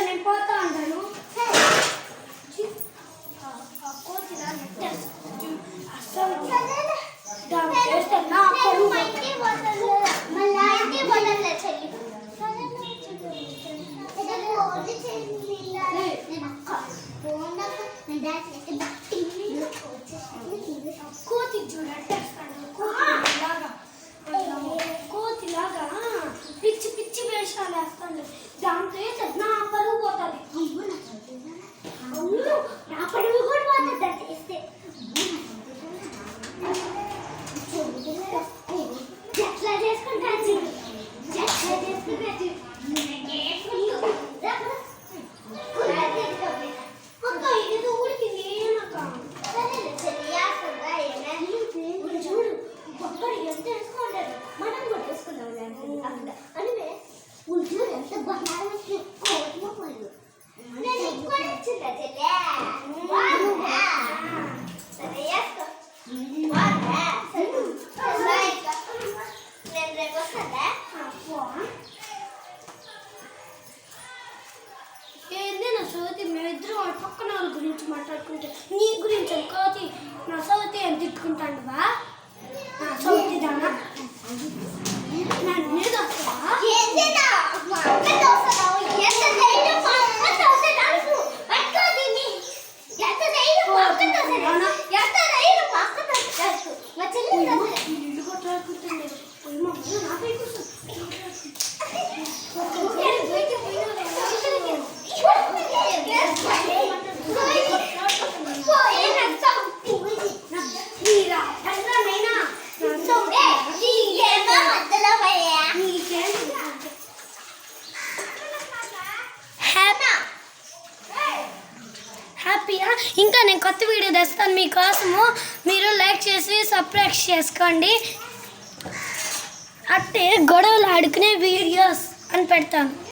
నేను పోతా ఉంటాను. కోతి కోతిలాగా పిచ్చి పిచ్చి వేషాలు వేస్తాను. దాంతో వేస్తే నా పరువు పోతుంది. నా పరువు కూడా పోతుంది దాన్ని వేస్తే. ఎట్లా చేసుకుంటా చూడు ఒక్కడి ఎంత వేసుకుంటారు, మనం కూడా వేసుకుందాం. అంటే ఉల్చూరు ఎంత బంగారం నేను ఎక్కువ నచ్చిందా చెల్లె. నేను రేపు వస్తాదా? ఏంది నా సౌతి, మేమిద్దరం వాళ్ళ పక్కన వాళ్ళ గురించి మాట్లాడుకుంటే నీ గురించి కోతి నా సౌతి ఏం తిట్టుకుంటాను బా. నా సౌతి దానా నన్ను దోస్తావా? ఇల్లు కొట్లాడుకుంటుండే నాపై హ్యాపీయా. ఇంకా నేను కొత్త వీడియో తెస్తాను మీకోసము. మీరు లైక్ చేసి సబ్స్క్రైబ్ చేసుకోండి. అంటే గొడవలు ఆడుకునే వీడియోస్ అని పెడతాను.